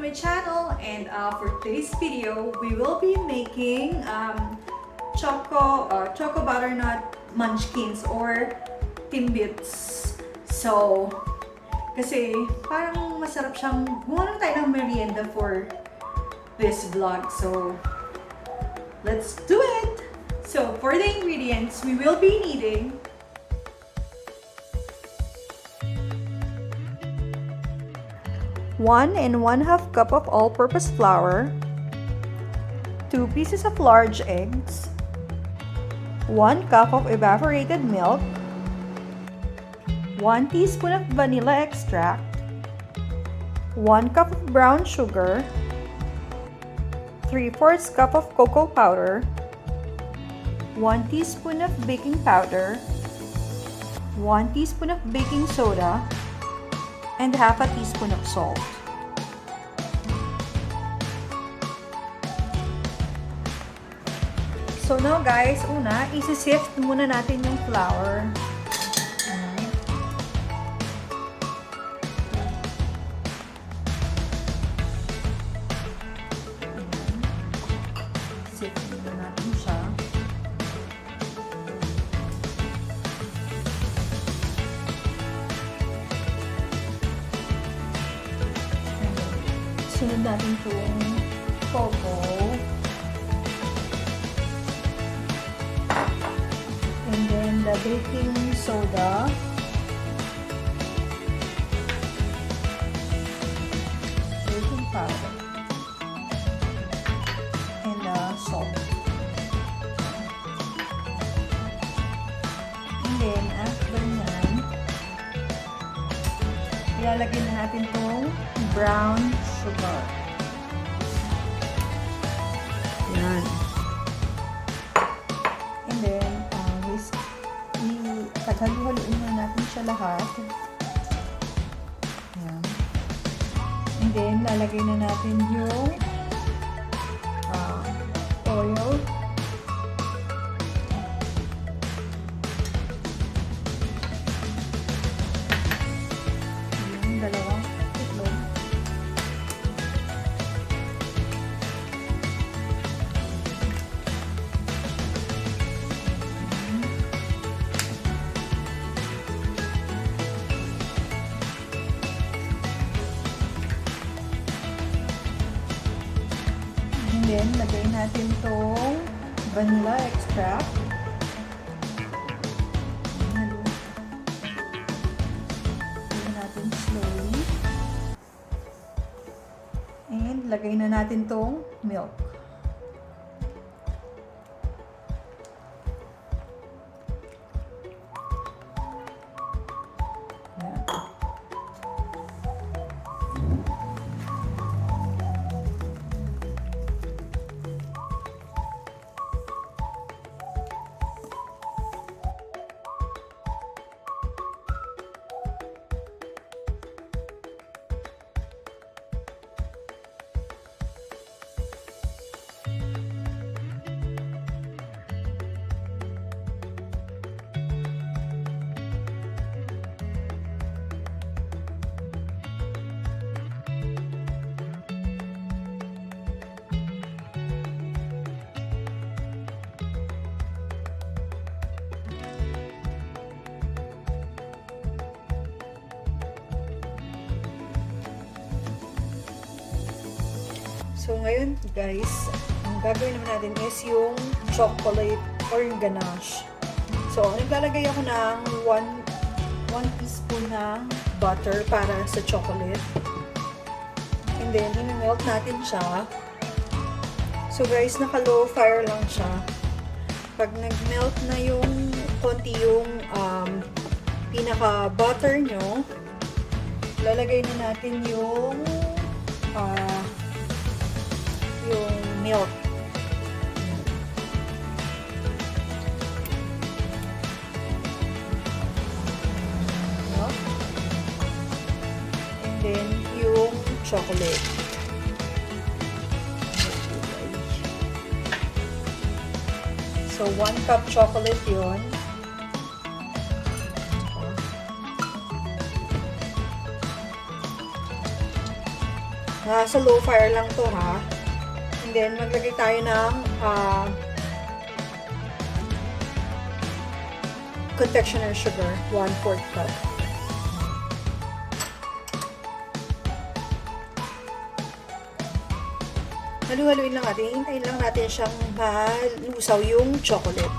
my channel, and for today's video, we will be making Choco Butternut Munchkins or Timbits. So, kasi parang masarap siyang gumawa na tayo ng merienda for this vlog. So, let's do it! So, for the ingredients, we will be needing 1 1/2 cup of all-purpose flour, 2 pieces of large eggs, 1 cup of evaporated milk, 1 teaspoon of vanilla extract, 1 cup of brown sugar, 3/4 cup of cocoa powder, 1 teaspoon of baking powder, 1 teaspoon of baking soda, and half a teaspoon of salt. So now guys, una, isi-sift muna natin yung flour. Sift muna natin siya. Sunod natin itong cocoa. And then the baking soda. Baking powder. And salt. And then after nyan, ilalagay na natin itong brown sugar. Yan. And then, paghaluhaluin na natin siya lahat. Yan. And then, lalagay na natin yung oil. Yung dalawang itlog. And then, lagay natin itong vanilla extract. Lagay natin slowly. And lagay na natin itong milk. Ayan. So, ngayon guys, ang gagawin naman natin is yung chocolate or yung ganache. So, naglalagay ako ng 1 teaspoon ng butter para sa chocolate. And then, i-melt natin siya. So, guys, naka-low fire lang siya. Pag nag-melt na yung konti yung pinaka-butter nyo, lalagay na natin yung milk. And then, yung chocolate. So, 1 cup chocolate yun. Nasa low fire lang to ha. And then, maglagay tayo ng confectioner sugar, 1/4 cup. Halu-haluin lang natin. Hintayin lang natin siyang malusaw yung chocolate.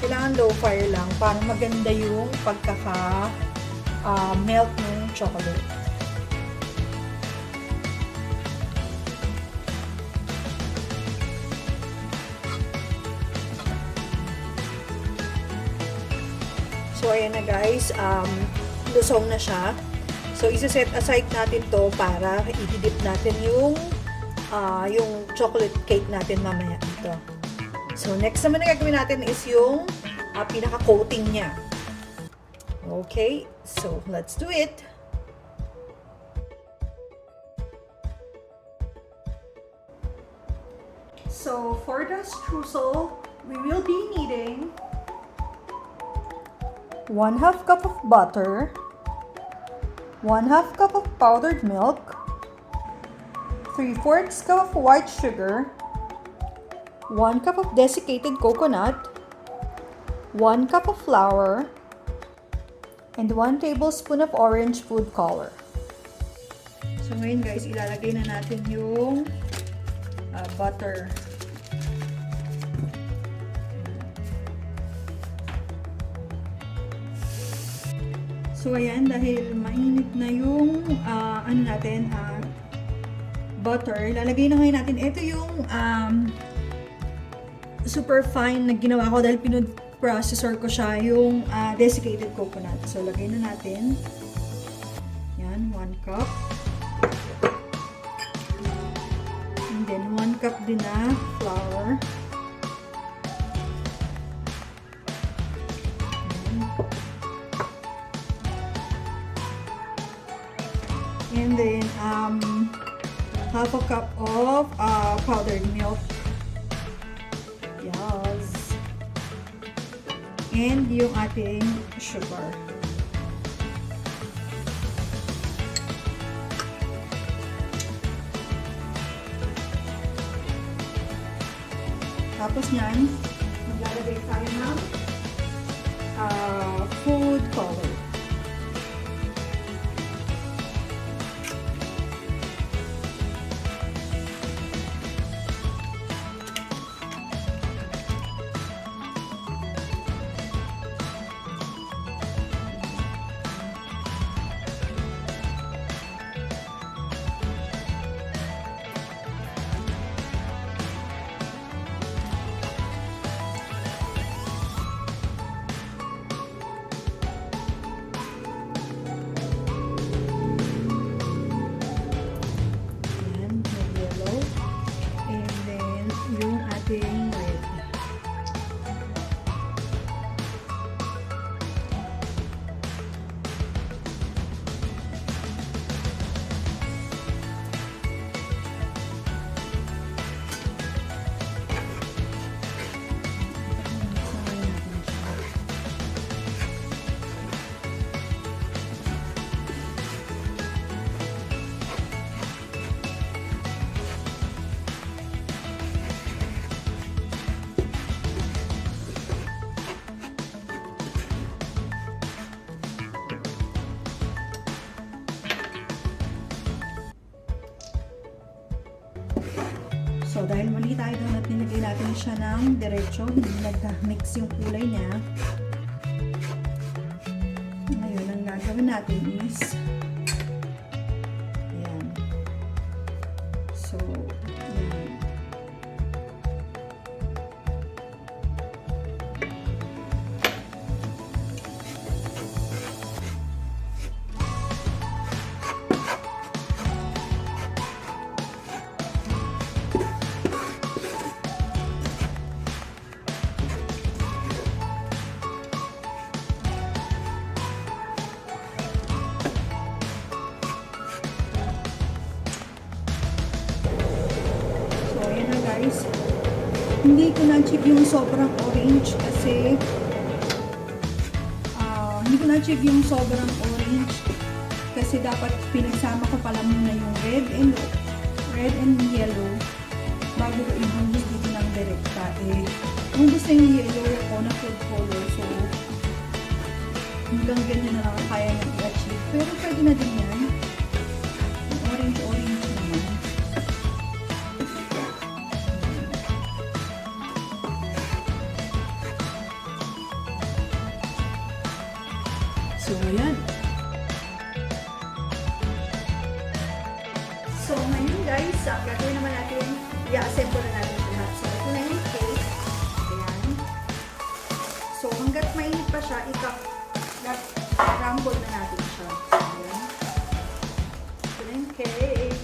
Kailangan low fire lang para maganda yung pagkaka-melt ng chocolate. So, ayan na guys. Lusaw na siya. So, isa-set aside natin to para i-dip natin yung chocolate cake natin mamaya dito. So, next naman na gagawin natin is yung pinaka-coating niya. Okay, so let's do it. So, for the streusel, we will be needing 1/2 cup of butter, 1/2 cup of powdered milk, 3/4 cup of white sugar, 1 cup of desiccated coconut, 1 cup of flour, and 1 tablespoon of orange food color. So ngayon guys, ilalagay na natin yung butter. So ayan, dahil mainit na yung butter, lalagay na ngayon natin. Ito yung super fine na ginawa ko dahil processor ko siya, yung desiccated coconut. So lagay na natin. Yan, 1 cup. And then 1 cup din na flour. And then 1/2 cup of powdered milk. Yes. And yung ating sugar. Tapos nyan, maglalagay tayo ng food color. So, dahil mali tayo doon at nilagay natin siya ng diretso, hindi nag-mix yung kulay niya. Ngayon, ang gagawin natin is ayan. So, ayan. Hindi ko na-achieve yung sobrang orange kasi hindi ko na-achieve yung sobrang orange kasi dapat pinagsama ko pala muna yung red and yellow bago ko i-bungos dito ng direkta. Kung gusto yung yellow ko na food color, so hanggang ganyan na lang kaya nang i-achieve. Pero pwede na din yan. Orange naman. So, ayan. So, ngayon guys, ang gagawin naman natin, i-assemble na natin lahat. So, ito na yung cake. Ayan. So, hanggat mainit pa siya, i-crumble na natin siya. So, ayan. Ito na yung cake.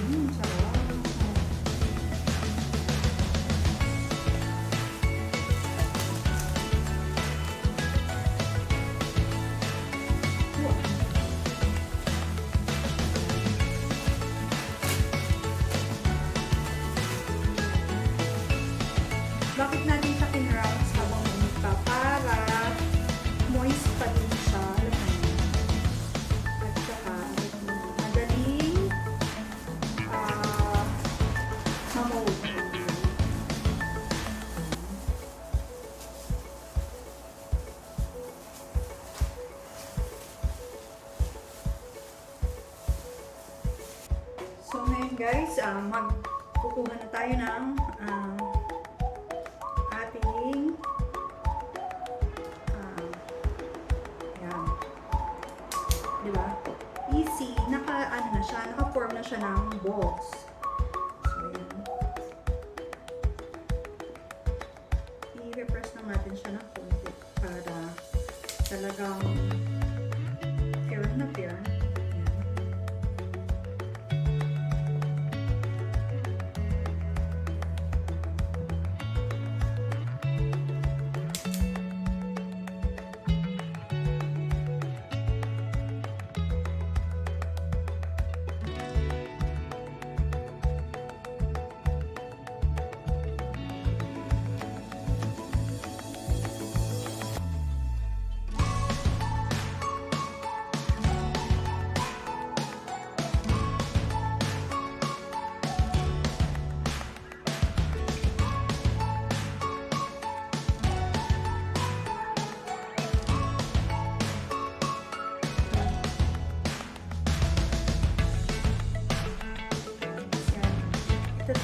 Sarap. Bakit natin siya pinrounds habang mainit pa? Para moist pa din siya. At saka, madaling ma-mold. So ngayon guys, magkukuha na tayo ng ating yan. Diba? Easy. Naka-form na siya ng balls. So, yan. I-repress lang natin siya ng konti para talagang fair na fair.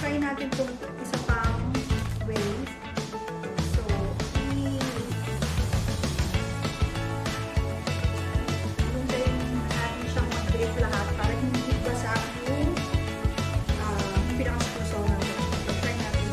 Try natin itong isa pang way. So, hintayin natin siyang mag-break lahat para hindi basa yung pinaka-suso natin. So, try natin.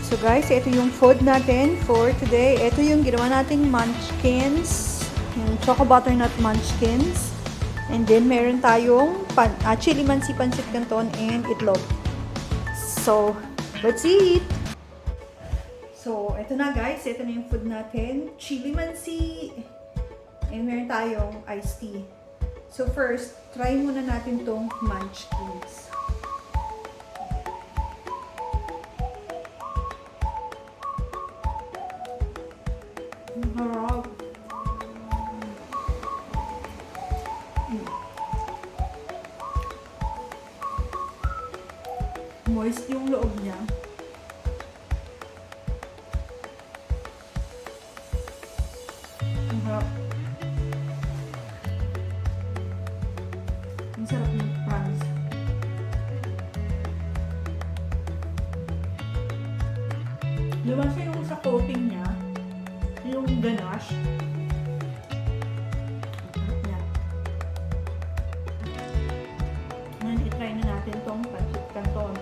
So guys, ito yung food natin for today. Ito yung ginawa nating munchkins, yung Choco Butternut Munchkins. And then meron tayong chili mansi pancit canton and itlog. So, let's eat! So, ito na guys, ito na yung food natin. Chili mansi and meron tayong iced tea. So first, try muna natin tong munchkins. moist yung loob niya. Ang harap. Ang sarap ng prawns. Diba siya yung sa coating niya, yung ganache. Ang sarap niya. Ngayon, itry na natin tong pancit canton.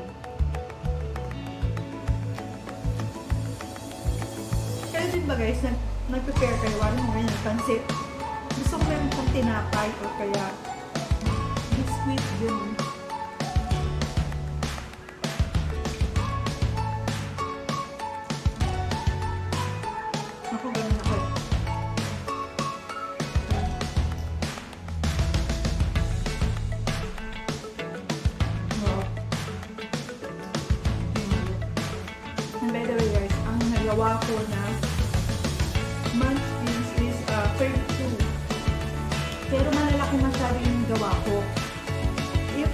Kaya din ba guys, nag-prepare kayo, wala mo ngayon ng pancit. Gusto ko meron pang tinapay o kaya biscuit din. Ako ganun ako. Wow. And by the way guys, ang nagawa ko na munchkins is 32. Pero malalaki masyado yung gawa ko. If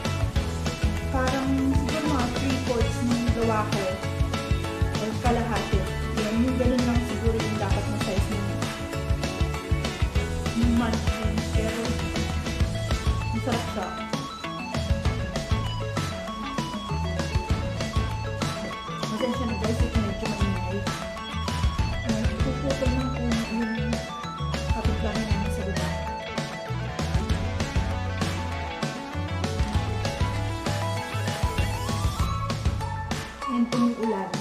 parang siguro mga 3/4 ng gawa ko or kalahati, yung ganun lang siguro yung dapat na size ng munchkins. Pero masarap siya. Masensya na guys, ito medyo maingay. Puputol ng puno yung kapitbahay namin sa baba. And tumuulan.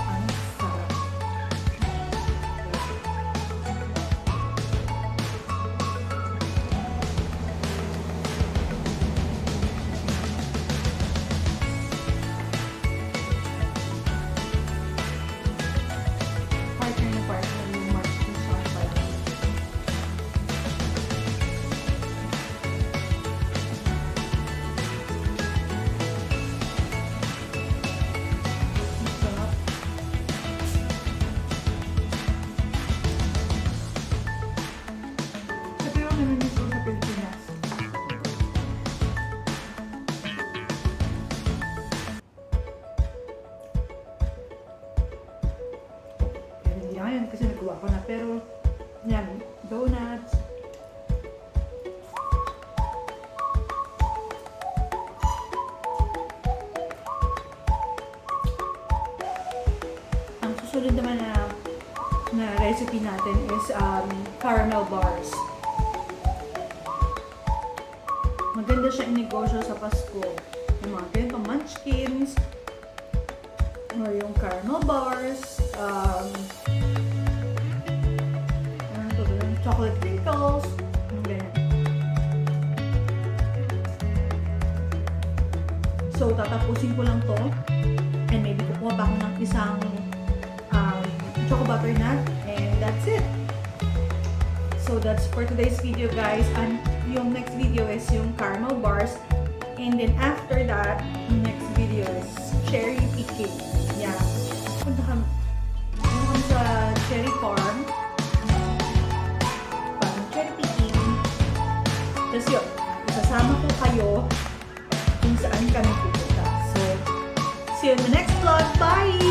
Ang sarap. Partner na partner yung munchkins sa pala. Ang sarap. Ito yung namimiss ko sa Pilipinas. Pero hindi ngayon kasi nagawa ko na. Pero yan, donuts. Ang susunod naman na recipe natin is caramel bars. Maganda siya inegosyo sa Pasko. Yung mga ganitong munchkins, or yung caramel bars, ano to doon? Chocolate crinkles, yung ganyan. So, tatapusin ko lang to. And maybe kukuha pa ako ng isang choco butternut. And that's it. So, that's for today's video guys. And yung next video is yung caramel bars. And then after that, yung next video is cherry picking. Yeah. Punta kami sa cherry farm. Parang cherry picking. Tapos yun, isasama ko kayo kung saan kami pupunta. So, see you in the next vlog. Bye!